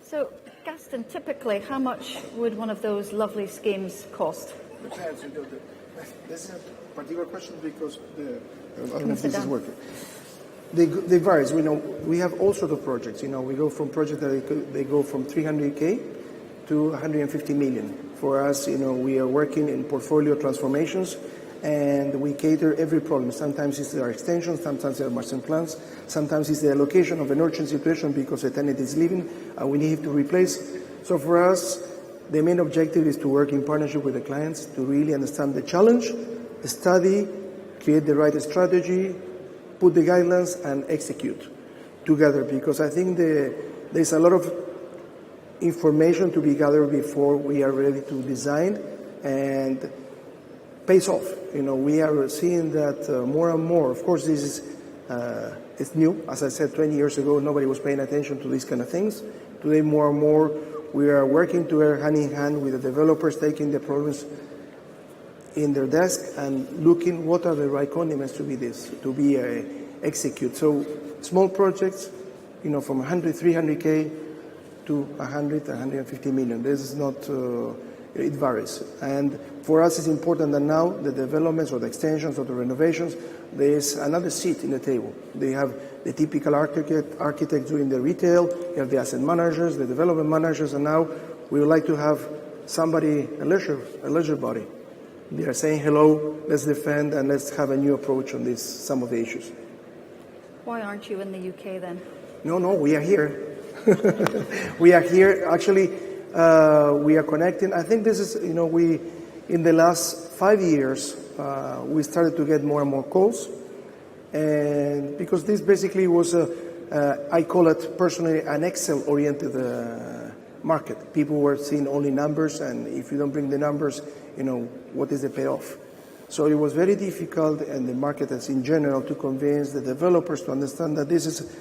So, Gaston, typically, how much would one of those lovely schemes cost? This is a particular question because I don't know if this is working. They vary. We have all sorts of projects. We go from projects that they go from 300K to 150 million. For us, we are working in portfolio transformations, and we cater every problem. Sometimes it's our extensions, sometimes they're master plans, sometimes it's the allocation of an urgent situation because a tenant is leaving and we need to replace. So for us, the main objective is to work in partnership with the clients to really understand the challenge, study, create the right strategy, put the guidelines, and execute together. Because I think there's a lot of information to be gathered before we are ready to design, and pays off. We are seeing that more and more. Of course, this is it's new. As I said, 20 years ago, nobody was paying attention to these kind of things. Today, more and more, we are working together hand in hand with the developers, taking the problems in their desk and looking what are the right condiments to be execute. So small projects, from 300K to 150 million. This is not, it varies. And for us, it's important that now the developments or the extensions or the renovations, there is another seat in the table. They have the typical architect doing the retail, you have the asset managers, the development managers, and now we would like to have somebody, a leisure body. They are saying, hello, let's defend and let's have a new approach on some of the issues. Why aren't you in the UK then? No, we are here. We are here. Actually, we are connecting. I think this is, in the last 5 years, we started to get more and more calls. And because this basically was, I call it personally, an Excel-oriented market. People were seeing only numbers, and if you don't bring the numbers, what is the payoff? So it was very difficult, and the market as in general, to convince the developers to understand that this is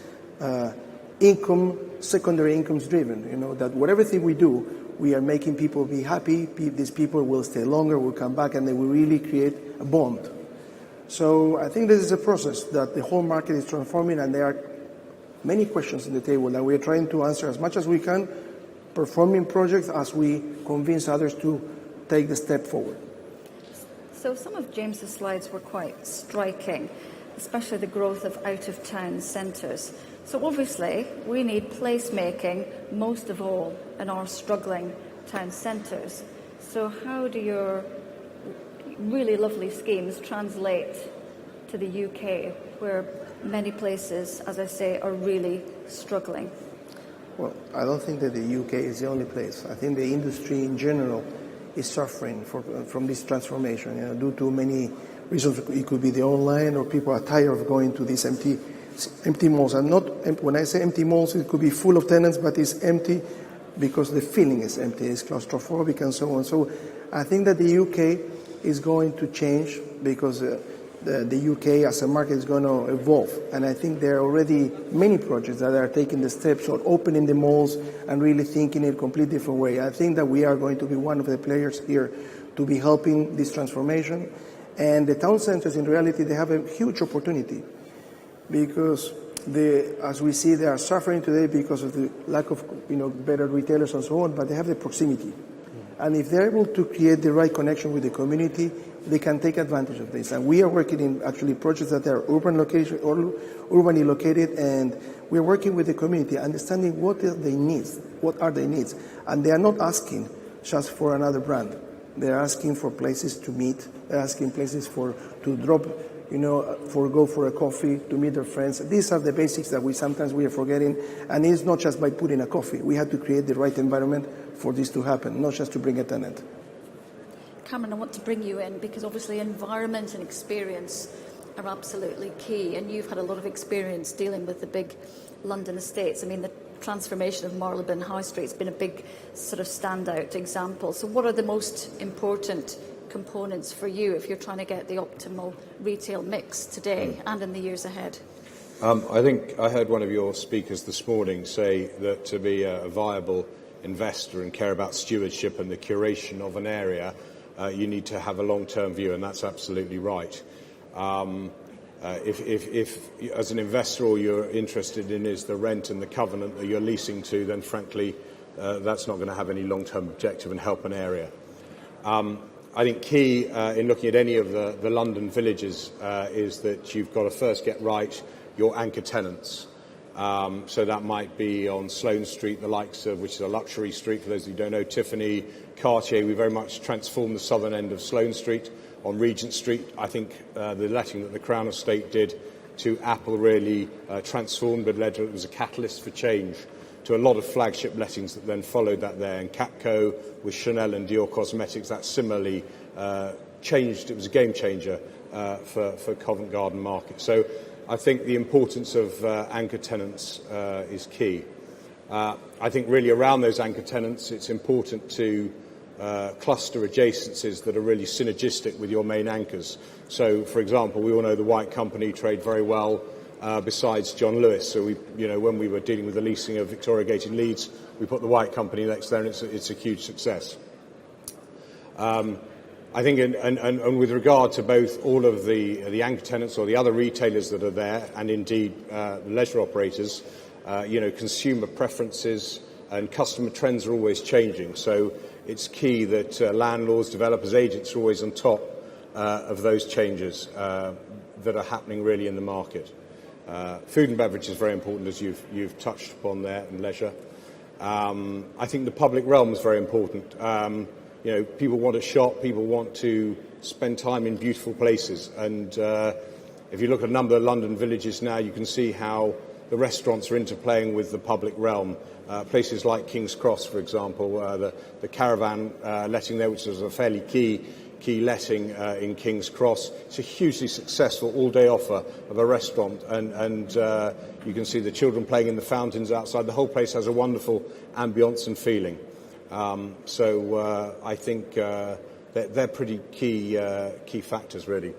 secondary incomes driven, that whatever thing we do, we are making people be happy, these people will stay longer, will come back, and they will really create a bond. So I think this is a process that the whole market is transforming, and there are many questions on the table that we are trying to answer as much as we can, performing projects as we convince others to take the step forward. So some of James's slides were quite striking, especially the growth of out-of-town centres. So obviously, we need placemaking most of all in our struggling town centres. So how do your really lovely schemes translate to the UK, where many places, as I say, are really struggling? Well, I don't think that the UK is the only place. I think the industry in general is suffering from this transformation, due to many reasons. It could be the online, or people are tired of going to these empty malls. And when I say empty malls, it could be full of tenants, but it's empty because the feeling is empty. It's claustrophobic and so on. So I think that the UK is going to change because the UK as a market is going to evolve. And I think there are already many projects that are taking the steps of opening the malls and really thinking in a completely different way. I think that we are going to be one of the players here to be helping this transformation. And the town centers, in reality, they have a huge opportunity because as we see, they are suffering today because of the lack of better retailers and so on, but they have the proximity. And if they're able to create the right connection with the community, they can take advantage of this. And we are working in actually projects that are urbanly located, and we're working with the community, understanding what are their needs. And they are not asking just for another brand. They're asking for places to meet. They're asking places to drop, go for a coffee, to meet their friends. These are the basics that sometimes we are forgetting. And it's not just by putting a coffee. We have to create the right environment for this to happen, not just to bring a tenant. Cameron, I want to bring you in because obviously environment and experience are absolutely key, and you've had a lot of experience dealing with the big London estates. I mean, the transformation of Marylebone High Street has been a big sort of standout example. So what are the most important components for you if you're trying to get the optimal retail mix today and in the years ahead? I think I heard one of your speakers this morning say that to be a viable investor and care about stewardship and the curation of an area, you need to have a long-term view, and that's absolutely right. If as an investor all you're interested in is the rent and the covenant that you're leasing to, then frankly that's not going to have any long-term objective and help an area. I think key in looking at any of the London villages is that you've got to first get right your anchor tenants. So that might be on Sloane Street, the likes of, which is a luxury street for those who don't know, Tiffany, Cartier. We very much transformed the southern end of Sloane Street. On Regent Street, I think the letting that the Crown Estate did to Apple really transformed, but led to, it was a catalyst for change to a lot of flagship lettings that then followed that there. And Capco with Chanel and Dior Cosmetics, that similarly changed. It was a game changer for Covent Garden Market. So I think the importance of anchor tenants is key. I think really around those anchor tenants, it's important to cluster adjacencies that are really synergistic with your main anchors. So, for example, we all know the White Company trade very well besides John Lewis. So, when we were dealing with the leasing of Victoria Gate in Leeds, we put the White Company next there, and it's a huge success. I think, and with regard to both all of the anchor tenants or the other retailers that are there, and indeed the leisure operators, consumer preferences and customer trends are always changing. So it's key that landlords, developers, agents are always on top of those changes that are happening really in the market. Food and beverage is very important, as you've touched upon there, and leisure. I think the public realm is very important. People want to shop, people want to spend time in beautiful places. And if you look at a number of London villages now, you can see how the restaurants are interplaying with the public realm. Places like King's Cross, for example, the caravan letting there, which is a fairly key letting in King's Cross. It's a hugely successful all-day offer of a restaurant, and you can see the children playing in the fountains outside. The whole place has a wonderful ambience and feeling. So I think they're pretty key factors, really,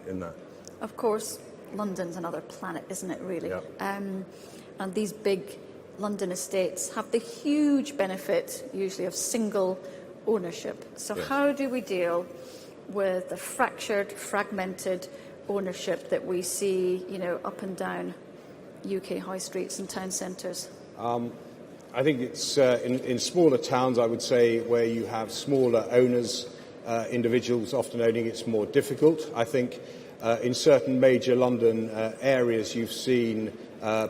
in that. Of course, London's another planet, isn't it, really? Yeah. And these big London estates have the huge benefit, usually, of single ownership. So how do we deal with the fragmented ownership that we see, up and down UK high streets and town centres? I think it's in smaller towns, I would say, where you have smaller owners, individuals often owning, it's more difficult. I think in certain major London areas, you've seen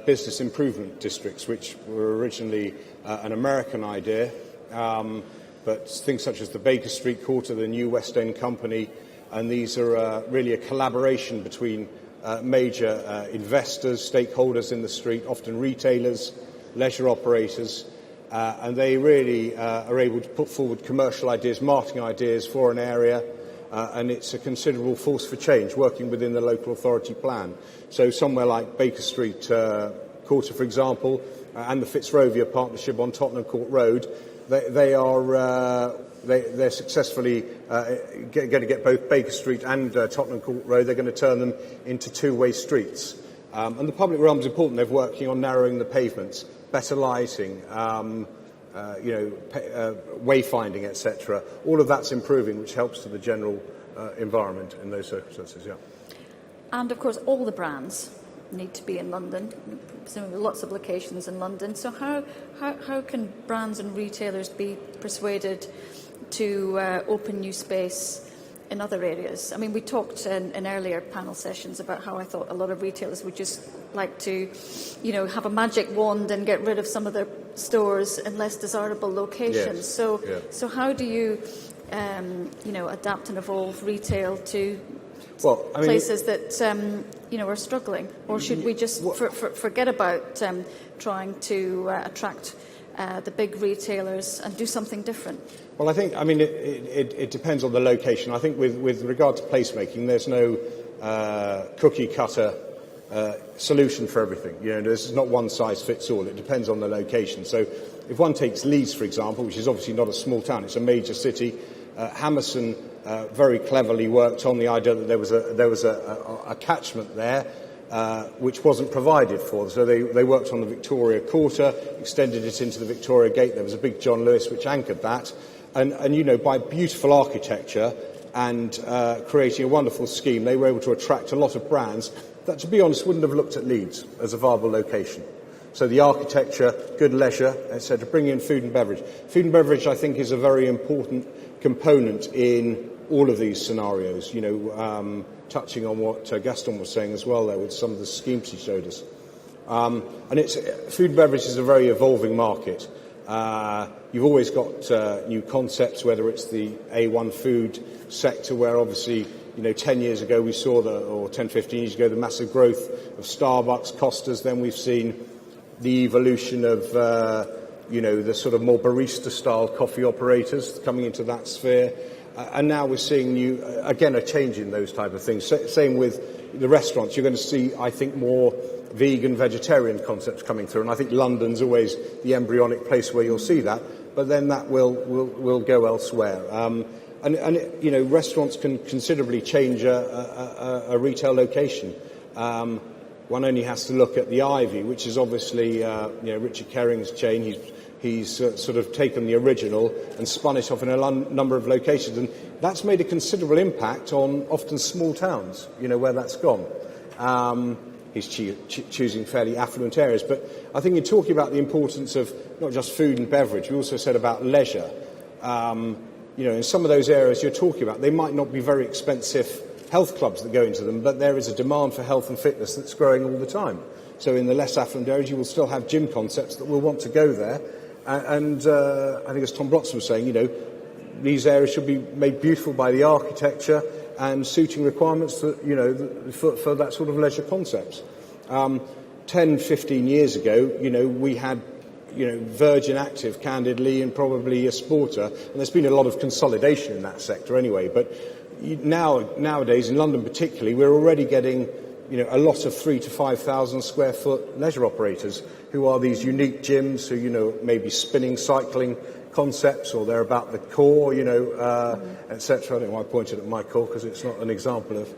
business improvement districts, which were originally an American idea. But things such as the Baker Street Quarter, the new West End Company, and these are really a collaboration between major investors, stakeholders in the street, often retailers, leisure operators, and they really are able to put forward commercial ideas, marketing ideas for an area, and it's a considerable force for change, working within the local authority plan. So somewhere like Baker Street Quarter, for example, and the Fitzrovia Partnership on Tottenham Court Road, they're successfully going to get both Baker Street and Tottenham Court Road. They're going to turn them into two-way streets. And the public realm is important. They're working on narrowing the pavements, better lighting, wayfinding, etc. All of that's improving, which helps to the general environment in those circumstances. Yeah. And of course, all the brands need to be in London. Presumably, lots of locations in London. So how can brands and retailers be persuaded to open new space in other areas? I mean, we talked in earlier panel sessions about how I thought a lot of retailers would just like to, have a magic wand and get rid of some of their stores in less desirable locations. Yes. So how do you, adapt and evolve retail to places that are struggling, or should we just forget about trying to attract the big retailers and do something different? Well, it depends on the location. I think with regard to placemaking, there's no cookie cutter solution for everything. There's not one size fits all. It depends on the location. So if one takes Leeds, for example, which is obviously not a small town, it's a major city. Hammerson very cleverly worked on the idea that there was a catchment there which wasn't provided for. So they worked on the Victoria Quarter, extended it into the Victoria Gate. There was a big John Lewis which anchored that. And by beautiful architecture and creating a wonderful scheme, they were able to attract a lot of brands that, to be honest, wouldn't have looked at Leeds as a viable location. So the architecture, good leisure, etc. Bring in food and beverage. Food and beverage, I think, is a very important component in all of these scenarios. Touching on what Gaston was saying as well there with some of the schemes he showed us. And food and beverage is a very evolving market. You've always got new concepts, whether it's the A1 food sector, where obviously 10 years ago we saw or 10, 15 years ago, the massive growth of Starbucks, Costas. Then we've seen the evolution of, the sort of more barista-style coffee operators coming into that sphere. And now we're seeing a change in those type of things. Same with the restaurants. You're going to see, I think, more vegan, vegetarian concepts coming through. And I think London's always the embryonic place where you'll see that. But then that will go elsewhere. Restaurants can considerably change a retail location. One only has to look at the Ivy, which is obviously Richard Kerring's chain. He's sort of taken the original and spun it off in a number of locations, and that's made a considerable impact on often small towns. Where that's gone. He's choosing fairly affluent areas, but I think you're talking about the importance of not just food and beverage. We also said about leisure. In some of those areas you're talking about, they might not be very expensive health clubs that go into them, but there is a demand for health and fitness that's growing all the time. So in the less affluent areas, you will still have gym concepts that will want to go there. And I think, as Tom Bloxham was saying, these areas should be made beautiful by the architecture and suiting requirements that, for that sort of leisure concepts. 10, 15 years ago, we had Virgin Active, candidly, and probably a Sporter, and there's been a lot of consolidation in that sector anyway. But nowadays, in London particularly, we're already getting a lot of 3,000 to 5,000 square foot leisure operators who are these unique gyms who, maybe spinning, cycling concepts, or they're about the core, etc. I don't know why I pointed at my core, because it's not an example of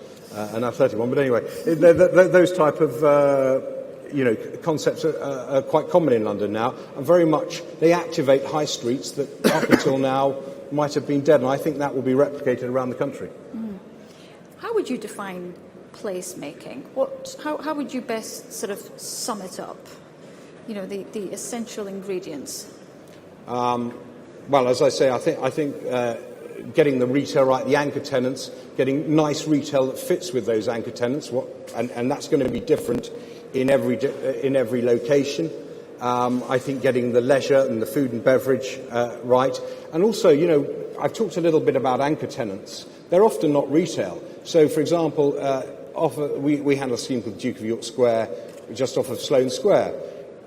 an athletic one. But anyway, those type of concepts are quite common in London now, and very much they activate high streets that up until now might have been dead, and I think that will be replicated around the country. How would you define placemaking? How would you best sort of sum it up? The essential ingredients. Well, as I say, I think getting the retail right, the anchor tenants, getting nice retail that fits with those anchor tenants, and that's going to be different in every location. I think getting the leisure and the food and beverage right, and also, I've talked a little bit about anchor tenants. They're often not retail. So, for example, we had a scheme called Duke of York Square, just off of Sloane Square.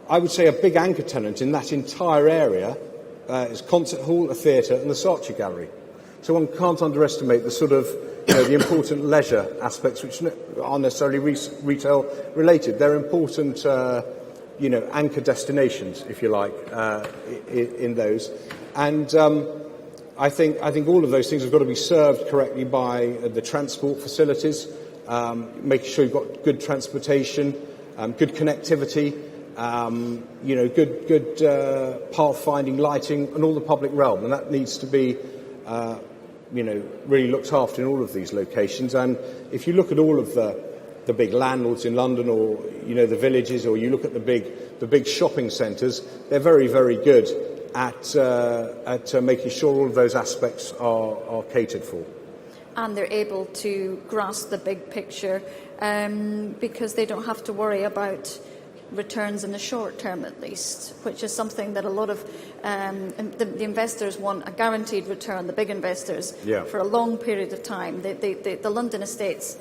I would say a big anchor tenant in that entire area is concert hall, a theatre, and the Saatchi Gallery. So one can't underestimate the sort of the important leisure aspects, which aren't necessarily retail related. They're important, anchor destinations, if you like, in those. And I think all of those things have got to be served correctly by the transport facilities, making sure you've got good transportation, good connectivity, good pathfinding, lighting, and all the public realm, and that needs to be, really looked after in all of these locations. And if you look at all of the big landlords in London, or the villages, or you look at the big shopping centres, they're very, very good at making sure all of those aspects are catered for. And they're able to grasp the big picture because they don't have to worry about returns in the short term, at least, which is something that a lot of the investors want, a guaranteed return, the big investors, for a long period of time. The London estates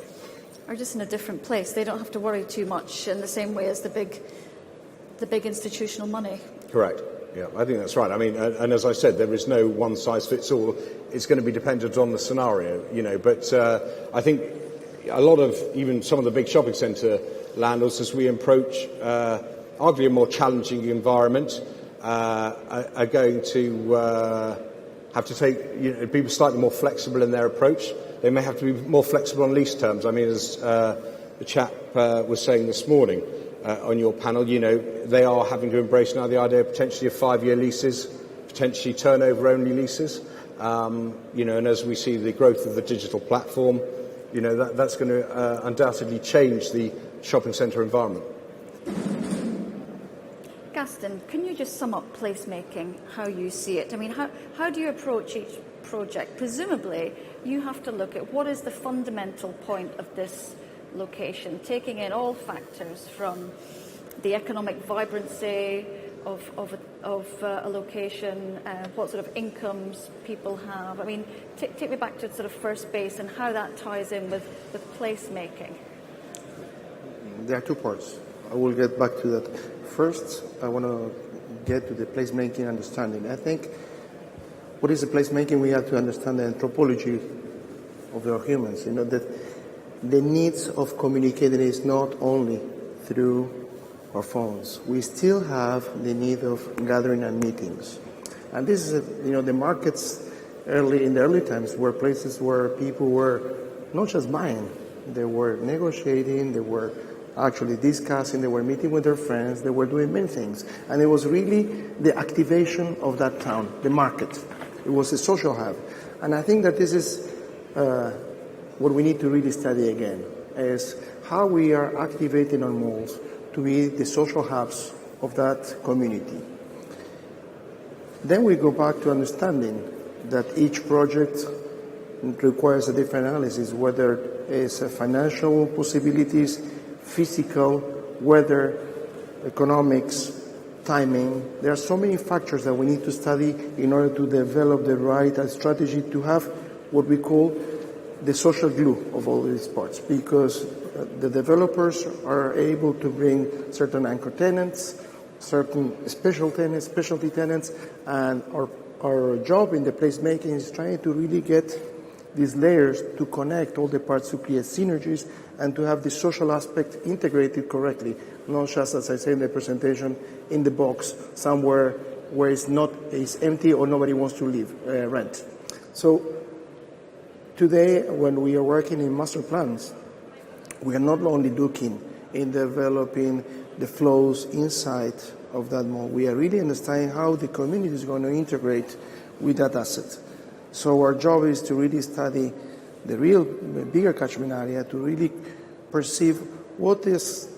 are just in a different place. They don't have to worry too much in the same way as the big institutional money. Correct. Yeah, I think that's right. I mean, and as I said, there is no one size fits all. It's going to be dependent on the scenario, but I think a lot of even some of the big shopping centre landlords, as we approach arguably a more challenging environment, are going to have to be slightly more flexible in their approach. They may have to be more flexible on lease terms. I mean, as the chap was saying this morning on your panel, they are having to embrace now the idea potentially of 5-year leases, potentially turnover-only leases. And as we see the growth of the digital platform, that's going to undoubtedly change the shopping centre environment. Gaston, can you just sum up placemaking, how you see it? I mean, how do you approach each project? Presumably, you have to look at what is the fundamental point of this location, taking in all factors from the economic vibrancy of a location, what sort of incomes people have. I mean, take me back to sort of first base and how that ties in with placemaking. There are two parts. I will get back to that. First, I want to get to the placemaking understanding. I think what is the placemaking? We have to understand the anthropology of our humans. You know, that the needs of communicating is not only through our phones. We still have the need of gathering and meetings. And this is, the markets in the early times were places where people were not just buying, they were negotiating, they were actually discussing, they were meeting with their friends, they were doing many things. And it was really the activation of that town, the market. It was a social hub. And I think that this is what we need to really study again, is how we are activating our malls to be the social hubs of that community. Then we go back to understanding that each project requires a different analysis, whether it's financial possibilities, physical, weather, economics, timing. There are so many factors that we need to study in order to develop the right strategy to have what we call the social glue of all these parts, because the developers are able to bring certain anchor tenants, certain specialty tenants, and our job in the placemaking is trying to really get these layers to connect all the parts to create synergies and to have the social aspect integrated correctly, not just, as I say in the presentation, in the box somewhere where it's empty or nobody wants to rent. So today, when we are working in master plans, we are not only looking in developing the flows inside of that mall. We are really understanding how the community is going to integrate with that asset. So our job is to really study the bigger catchment area, to really perceive what is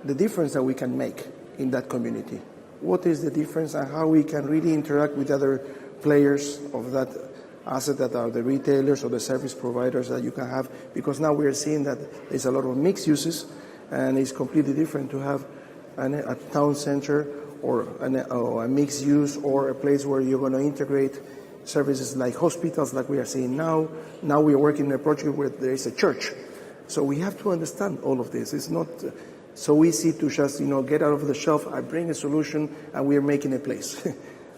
the difference that we can make in that community. What is the difference and how we can really interact with other players of that asset, that are the retailers or the service providers that you can have, because now we are seeing that there's a lot of mixed uses, and it's completely different to have a town center or a mixed use, or a place where you're going to integrate services like hospitals, like we are seeing now. Now we are working in a project where there is a church. So we have to understand all of this. It's not so easy to just, get out of the shelf, I bring a solution, and we are making a place.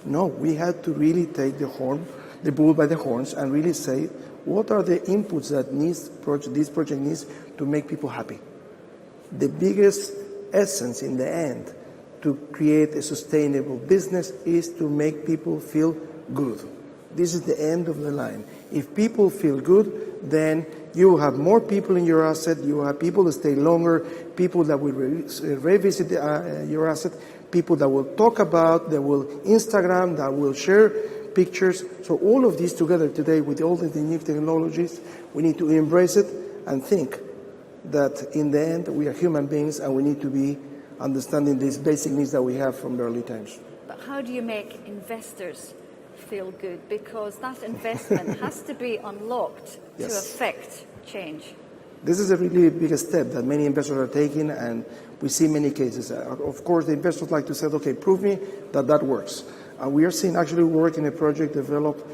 No, we have to really take the bull by the horns, and really say, what are the inputs that this project needs to make people happy? The biggest essence in the end to create a sustainable business is to make people feel good. This is the end of the line. If people feel good, then you will have more people in your asset, you will have people that stay longer, people that will revisit your asset, people that will talk about, that will Instagram, that will share pictures. So all of these together today, with all the new technologies, we need to embrace it and think that in the end we are human beings, and we need to be understanding these basic needs that we have from the early times. But how do you make investors feel good? Because that investment has to be unlocked to affect change. This is a really big step that many investors are taking, and we see many cases. Of course, the investors like to say, okay, prove me that works. We are seeing actually work in a project developed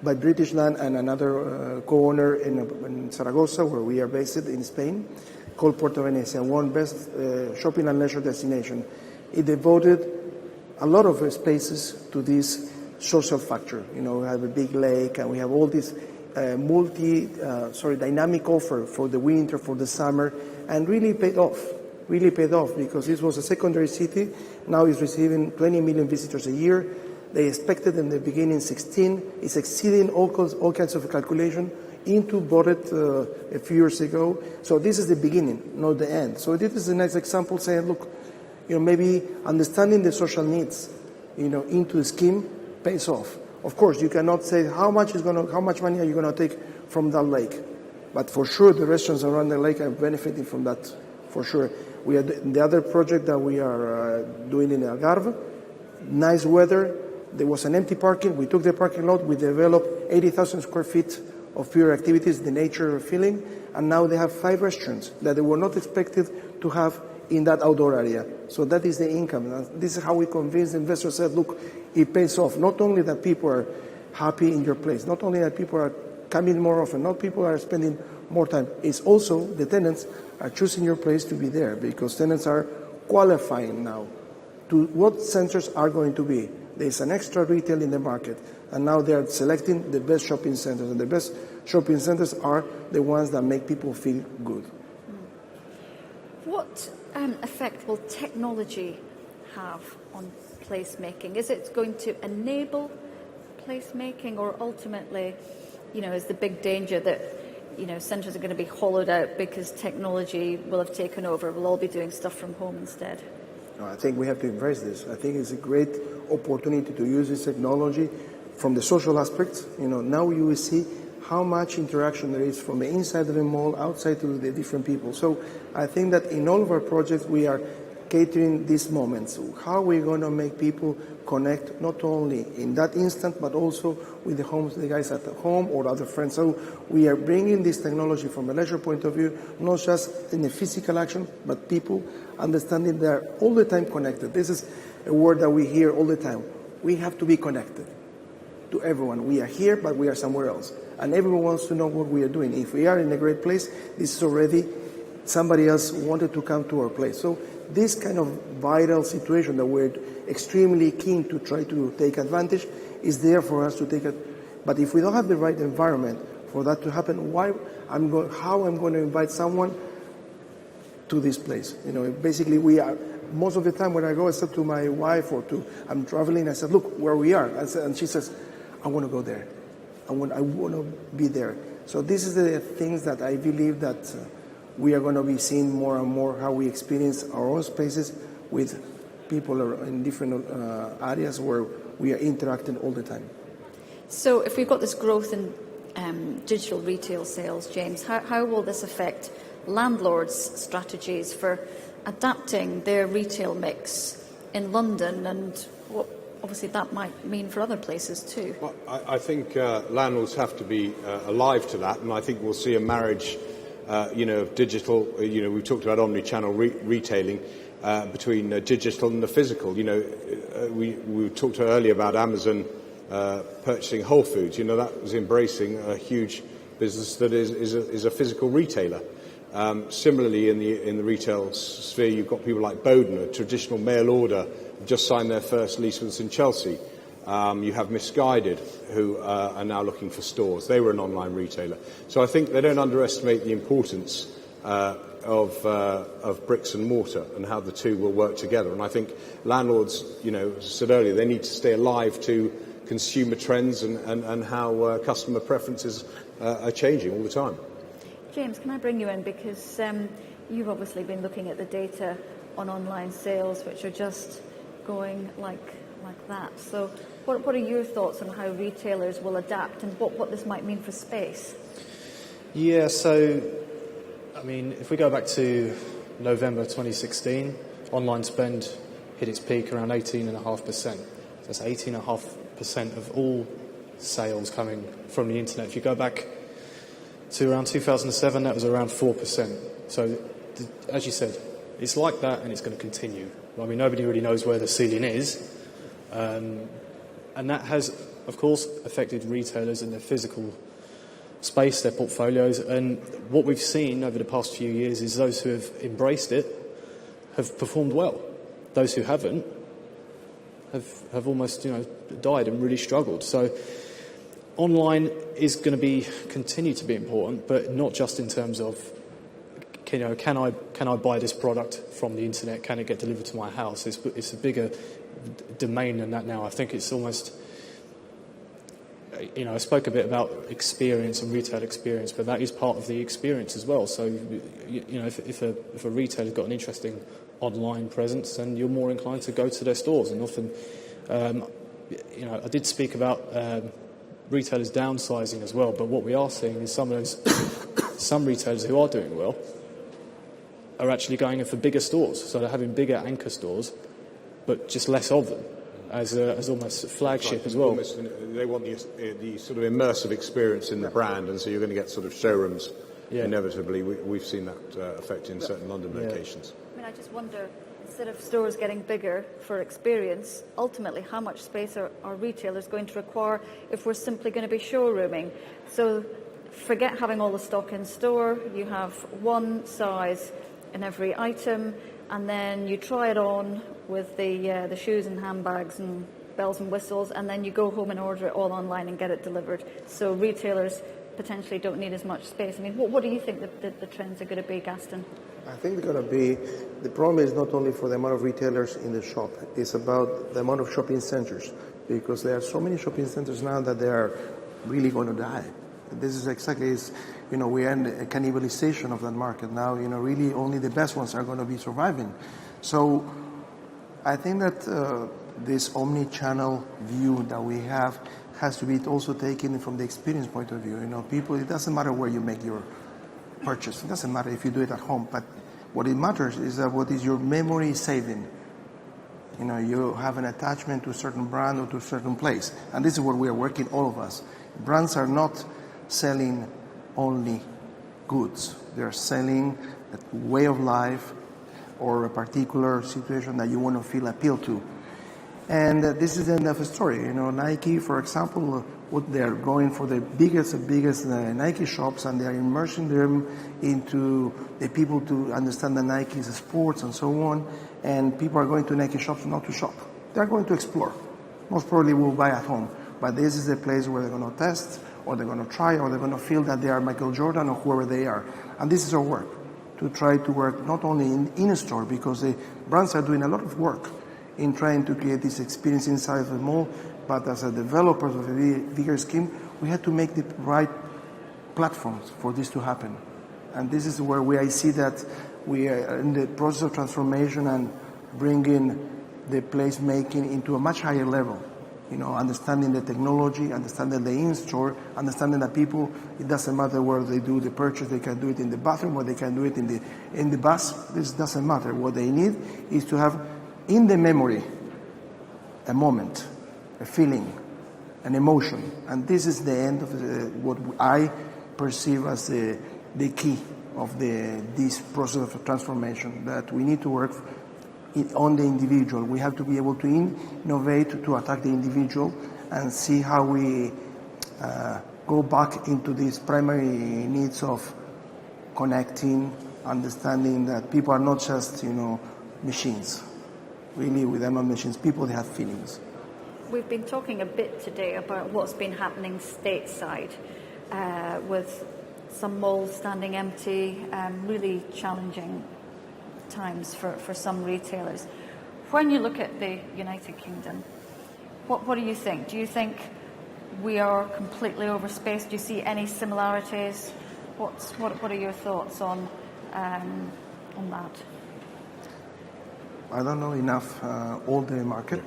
by British Land and another co-owner in Zaragoza, where we are based in Spain, called Puerto Venecia, one best shopping and leisure destination. It devoted a lot of spaces to this social factor. We have a big lake, and we have all this dynamic offer for the winter, for the summer, and really paid off, because this was a secondary city. Now it's receiving 20 million visitors a year. They expected in the beginning 16. It's exceeding all kinds of calculation. Into bought it a few years ago. So this is the beginning, not the end. So this is a nice example saying, look, maybe understanding the social needs, into the scheme pays off. Of course, you cannot say how much money are you going to take from that lake, but for sure the restaurants around the lake are benefiting from that for sure. We are the other project that we are doing in Algarve. Nice weather. There was an empty parking. We took the parking lot. We developed 80,000 square feet of pure activities, the nature feeling, and now they have 5 restaurants that they were not expected to have in that outdoor area. So that is the income. And this is how we convince investors. Said, look, it pays off. Not only that people are happy in your place, not only that people are coming more often, not people are spending more time. It's also the tenants are choosing your place to be there, because tenants are qualifying now to what centers are going to be. There's an extra retail in the market, and now they are selecting the best shopping centers, and the best shopping centers are the ones that make people feel good. What effect will technology have on placemaking? Is it going to enable placemaking, or ultimately, is the big danger that centres are going to be hollowed out because technology will have taken over? We'll all be doing stuff from home instead. I think we have to embrace this. I think it's a great opportunity to use this technology from the social aspects. Now you will see how much interaction there is from the inside of the mall, outside to the different people. So I think that in all of our projects we are catering these moments. How we're going to make people connect not only in that instant, but also with the guys at home or other friends. So we are bringing this technology from a leisure point of view, not just in a physical action, but people understanding they're all the time connected. This is a word that we hear all the time. We have to be connected to everyone. We are here, but we are somewhere else. And everyone wants to know what we are doing. If we are in a great place, this is already somebody else wanted to come to our place. So this kind of viral situation that we're extremely keen to try to take advantage is there for us to take it. But if we don't have the right environment for that to happen, how I'm going to invite someone to this place? Basically we are, most of the time when I go, I said to my wife I'm traveling, I said, look where we are. And she says, I want to go there. I want to be there. So this is the things that I believe that we are going to be seeing more and more, how we experience our own spaces with people in different areas where we are interacting all the time. So if we've got this growth in digital retail sales, James, how will this affect landlords' strategies for adapting their retail mix in London, and what obviously that might mean for other places too? Well, I think landlords have to be alive to that, and I think we'll see a marriage of digital, we talked about omni-channel retailing between digital and the physical. We talked earlier about Amazon purchasing Whole Foods. That was embracing a huge business that is a physical retailer. Similarly, in the retail sphere, you've got people like Bowden, a traditional mail order, have just signed their first lease with us in Chelsea. You have Misguided, who are now looking for stores. They were an online retailer. So I think they don't underestimate the importance of bricks and mortar and how the two will work together. And I think landlords, as I said earlier, they need to stay alive to consumer trends and how customer preferences are changing all the time. James, can I bring you in? Because you've obviously been looking at the data on online sales, which are just going like that. So what are your thoughts on how retailers will adapt and what this might mean for space? Yeah, so, if we go back to November 2016, online spend hit its peak around 18.5%. So that's 18.5% of all sales coming from the internet. If you go back to around 2007, that was around 4%. So, as you said, it's like that and it's going to continue. Nobody really knows where the ceiling is. And that has, of course, affected retailers and their physical space, their portfolios. And what we've seen over the past few years is those who have embraced it have performed well. Those who haven't have almost, died and really struggled. So online is going to continue to be important, but not just in terms of, can I buy this product from the internet? Can it get delivered to my house? It's a bigger domain than that now. I think it's almost, I spoke a bit about experience and retail experience, but that is part of the experience as well. So, if a retailer's got an interesting online presence, then you're more inclined to go to their stores. And often, I did speak about retailers downsizing as well, but what we are seeing is some retailers who are doing well are actually going in for bigger stores. So they're having bigger anchor stores, but just less of them as almost a flagship as well. They want the sort of immersive experience in the brand, and so you're going to get sort of showrooms. Yeah. Inevitably, we've seen that effect in certain London locations. I mean, I just wonder, instead of stores getting bigger for experience, ultimately how much space are retailers going to require if we're simply going to be showrooming? So forget having all the stock in store. You have one size in every item, and then you try it on with the shoes and handbags and bells and whistles, and then you go home and order it all online and get it delivered. So retailers potentially don't need as much space. I mean, what do you think the trends are going to be, Gaston? I think they're going to be, the problem is not only for the amount of retailers in the shop, it's about the amount of shopping centers, because there are so many shopping centers now that they are really going to die. This is exactly, we are in a cannibalization of that market now. Really only the best ones are going to be surviving. So I think that this omni-channel view that we have has to be also taken from the experience point of view. People, it doesn't matter where you make your purchase. It doesn't matter if you do it at home, but what it matters is that what is your memory saving. You have an attachment to a certain brand or to a certain place. And this is where we are working, all of us. Brands are not selling only goods. They're selling a way of life or a particular situation that you want to feel appealed to. And this is the end of the story. Nike, for example, they're going for the biggest Nike shops, and they're immersing them into the people to understand that Nike is a sports and so on. And people are going to Nike shops not to shop. They're going to explore. Most probably will buy at home. But this is the place where they're going to test, or they're going to try, or they're going to feel that they are Michael Jordan or whoever they are. And this is our work, to try to work not only in a store, because the brands are doing a lot of work in trying to create this experience inside of the mall, but as a developers of a bigger scheme, we had to make the right platforms for this to happen. And this is where I see that we are in the process of transformation and bringing the placemaking into a much higher level. Understanding the technology, understanding the in-store, understanding that people, it doesn't matter where they do the purchase, they can do it in the bathroom, or they can do it in the bus. This doesn't matter. What they need is to have in the memory a moment, a feeling, an emotion. And this is the end of what I perceive as the key of this process of transformation, that we need to work on the individual. We have to be able to innovate to attack the individual and see how we go back into these primary needs of connecting, understanding that people are not just, machines. Really, they're not machines. People, they have feelings. We've been talking a bit today about what's been happening stateside, with some malls standing empty, really challenging times for some retailers. When you look at the United Kingdom, what do you think? Do you think we are completely overspaced? Do you see any similarities? What are your thoughts on that? I don't know enough all the market.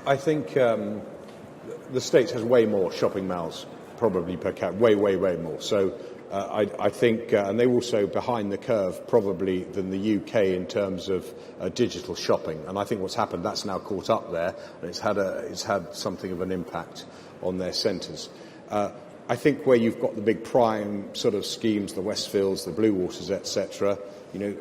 I think the States has way more shopping malls, probably per cap, way more. So I think, and they're also behind the curve probably than the UK in terms of digital shopping. And I think what's happened, that's now caught up there, and it's had something of an impact on their centres. I think where you've got the big prime sort of schemes, the Westfields, the Blue Waters, etc.,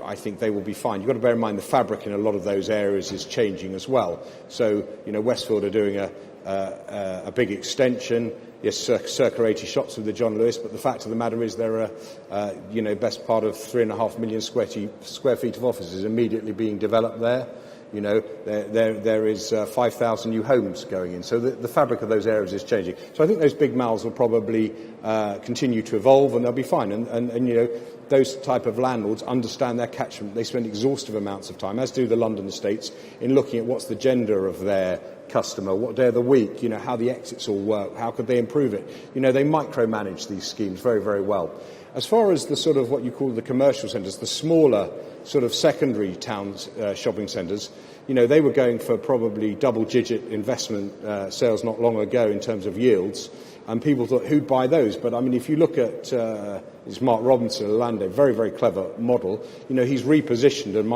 I think they will be fine. You've got to bear in mind the fabric in a lot of those areas is changing as well. So, Westfield are doing a big extension. Yes, circa 80 shops with the John Lewis, but the fact of the matter is there are, best part of 3.5 million square feet of offices immediately being developed there. There is 5,000 new homes going in. So the fabric of those areas is changing. So I think those big malls will probably continue to evolve, and they'll be fine. And those type of landlords understand their catchment. They spend exhaustive amounts of time, as do the London estates, in looking at what's the gender of their customer, what day of the week, how the exits all work, how could they improve it. They micromanage these schemes very, very well. As far as the sort of what you call the commercial centres, the smaller sort of secondary towns, shopping centres, they were going for probably double-digit investment sales not long ago in terms of yields. and people thought, who'd buy those? But I mean, if you look at it's Mark Robinson, Orlando, very, very clever model. You know, he's repositioned, and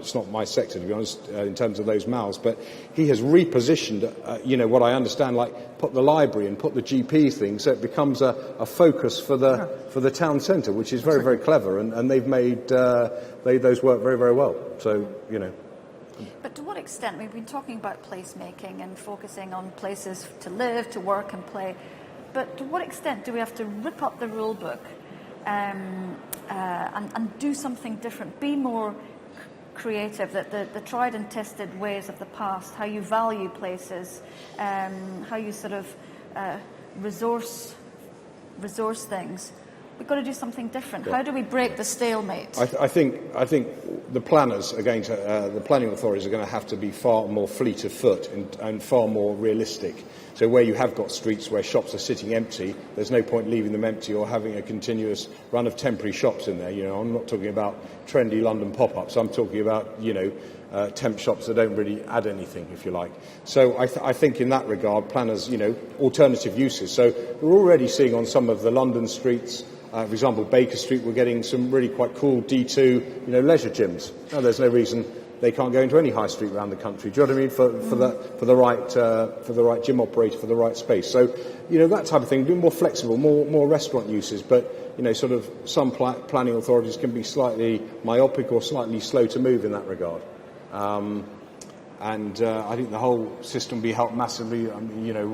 it's not my sector, to be honest, in terms of those malls, but he has repositioned, you know, what I understand, like put the library and put the GP thing, so it becomes a focus for the town centre, which is very, very clever, and they've made those work very, very well. So, you know. But to what extent, we've been talking about placemaking and focusing on places to live, to work and play, but to what extent do we have to rip up the rule book and do something different, be more creative, that the tried and tested ways of the past, how you value places, how you sort of resource things? We've got to do something different. Yeah. How do we break the stalemate? I think the planners are going to, the planning authorities are going to have to be far more fleet of foot and far more realistic. So where you have got streets where shops are sitting empty, there's no point leaving them empty or having a continuous run of temporary shops in there. You know, I'm not talking about trendy London pop-ups. I'm talking about, you know, temp shops that don't really add anything, if you like. So I think in that regard, planners, you know, alternative uses. So we're already seeing on some of the London streets, for example, Baker Street, we're getting some really quite cool D2, you know, leisure gyms. Now, there's no reason they can't go into any high street around the country. Do you know what I mean? For the right gym operator, for the right space. So, you know, that type of thing, be more flexible, more restaurant uses. But, you know, sort of some planning authorities can be slightly myopic or slightly slow to move in that regard. I think the whole system will be helped massively. I mean, you know,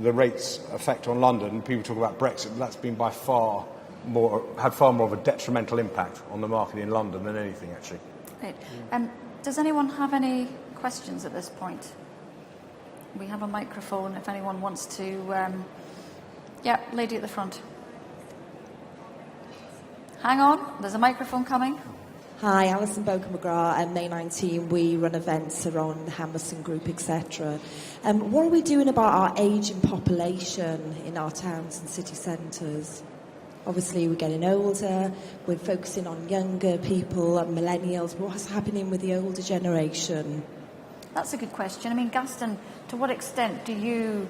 the rates effect on London, people talk about Brexit, but that's been had far more of a detrimental impact on the market in London than anything, actually. Right. Does anyone have any questions at this point? We have a microphone if anyone wants to. Yeah, lady at the front. Hang on, there's a microphone coming. Hi, Alison Boker-McGrath, and May 19. We run events around the Hammerson Group, etc. What are we doing about our ageing population in our towns and city centres? Obviously, we're getting older, we're focusing on younger people and millennials, but what's happening with the older generation? That's a good question. I mean, Gaston, to what extent do you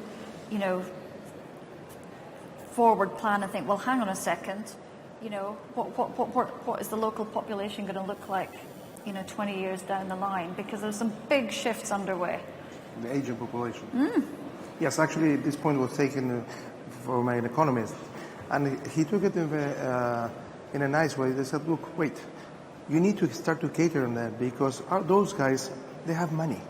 forward plan and think, well, hang on a second, you know, what is the local population going to look like, 20 years down the line? Because there's some big shifts underway. The aging population. Yes, actually, this point was taken from an economist, and he took it in a nice way. They said, look, wait, you need to start to cater on that because those guys, they have money.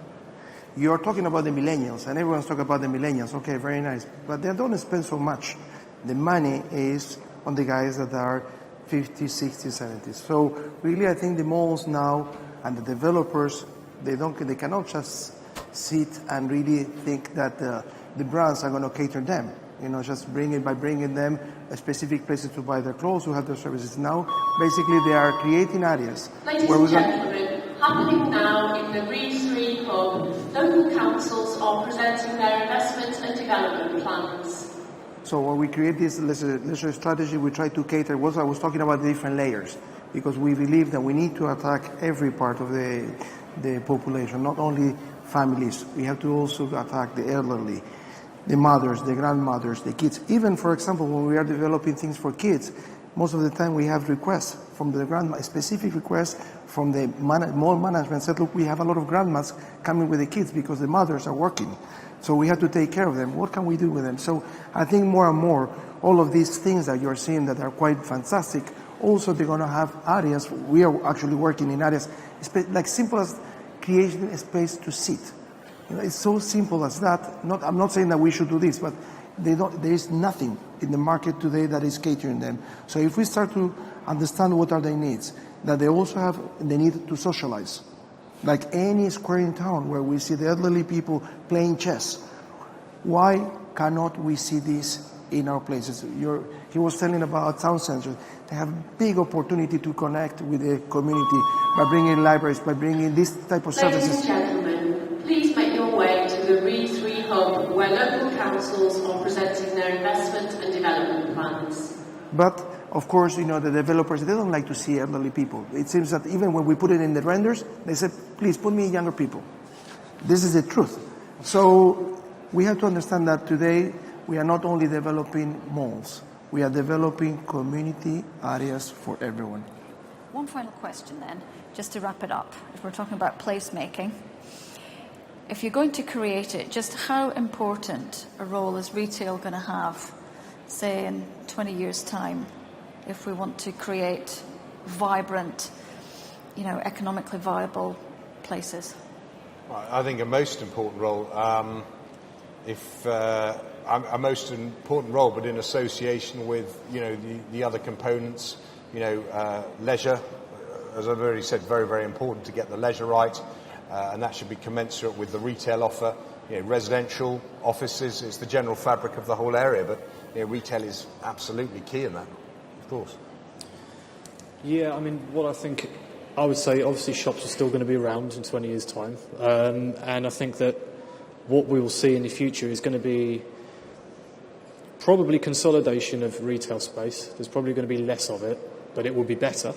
You're talking about the millennials, and everyone's talking about the millennials. Okay, very nice, but they don't spend so much. The money is on the guys that are 50, 60, 70. So really, I think the malls now and the developers, they cannot just sit and really think that the brands are going to cater them. Just bringing them a specific places to buy their clothes, to have their services. Now, basically, they are creating areas. Ladies and gentlemen, happening now in the Re3 Hub, local councils are presenting their investment and development plans. So when we create this leisure strategy, we try to cater what I was talking about, the different layers, because we believe that we need to attack every part of the population, not only families. We have to also attack the elderly, the mothers, the grandmothers, the kids. Even, for example, when we are developing things for kids, most of the time we have requests from the grandma, specific requests from the mall management said, look, we have a lot of grandmas coming with the kids because the mothers are working. So we have to take care of them. What can we do with them? So I think more and more, all of these things that you're seeing that are quite fantastic, also they're going to have areas. We are actually working in areas like simple as creating a space to sit. It's so simple as that. I'm not saying that we should do this, but there is nothing in the market today that is catering them. So if we start to understand what are their needs, that they also have the need to socialize. Like any square in town where we see the elderly people playing chess. Why cannot we see this in our places? He was telling about town centers. They have big opportunity to connect with the community by bringing libraries, by bringing this type of services. Ladies and gentlemen, please make your way to the Re3 Hub where local councils are presenting their investment and development plans. But of course, the developers, they don't like to see elderly people. It seems that even when we put it in the renders, they said, please put me younger people. This is the truth. So we have to understand that today we are not only developing malls, we are developing community areas for everyone. One final question then, just to wrap it up. If we're talking about placemaking, if you're going to create it, just how important a role is retail going to have, say, in 20 years' time, if we want to create vibrant, economically viable places? Well, I think a most important role, a most important role, but in association with, the other components, leisure, as I've already said, very, very important to get the leisure right. And that should be commensurate with the retail offer. Residential, offices, it's the general fabric of the whole area, but retail is absolutely key in that, of course. Yeah, I mean, I would say obviously shops are still going to be around in 20 years' time. And I think that what we will see in the future is going to be probably consolidation of retail space. There's probably going to be less of it, but it will be better.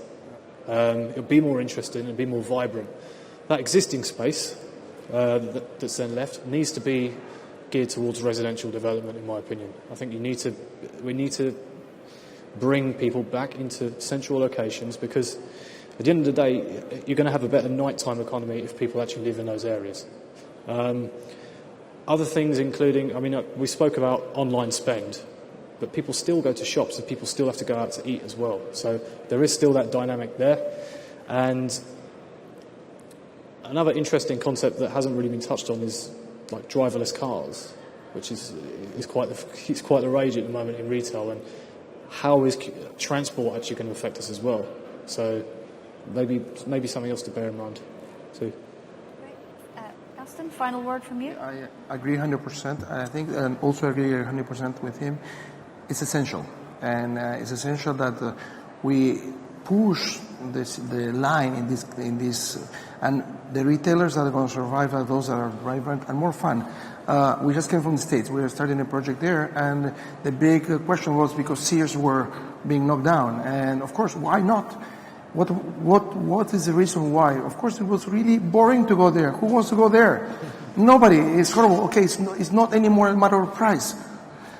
It'll be more interesting and be more vibrant. That existing space that's then left needs to be geared towards residential development, in my opinion. I think we need to bring people back into central locations, because at the end of the day, you're going to have a better nighttime economy if people actually live in those areas. Other things including, we spoke about online spend, but people still go to shops and people still have to go out to eat as well. So there is still that dynamic there. And another interesting concept that hasn't really been touched on is like driverless cars, which is quite the rage at the moment in retail. And how is transport actually going to affect us as well? So maybe something else to bear in mind too. Gaston, final word from you? I agree 100%. I think, and also agree 100% with him. It's essential, and it's essential that we push the line in this, and the retailers that are going to survive are those that are vibrant and more fun. We just came from the States. We are starting a project there, and the big question was because Sears were being knocked down, and of course, why not? What is the reason why? Of course, it was really boring to go there. Who wants to go there? Nobody. It's horrible. Okay, it's not anymore a matter of price.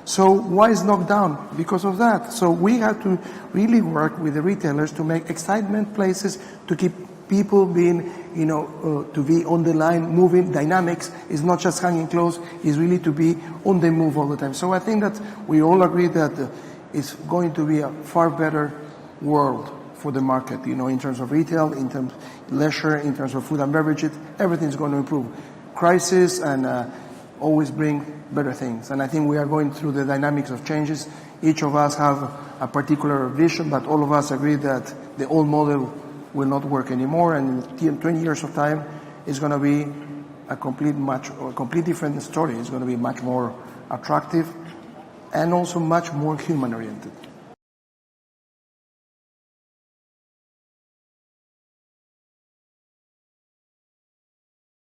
So why is knocked down? Because of that. So we have to really work with the retailers to make excitement places, to keep people being, to be on the line, moving. Dynamics is not just hanging clothes, is really to be on the move all the time. So I think that we all agree that it's going to be a far better world for the market, in terms of retail, in terms of leisure, in terms of food and beverages. Everything's going to improve. Crisis and always bring better things. And I think we are going through the dynamics of changes. Each of us have a particular vision, but all of us agree that the old model will not work anymore. And in 20 years of time, it's going to be a complete different story. It's going to be much more attractive and also much more human-oriented.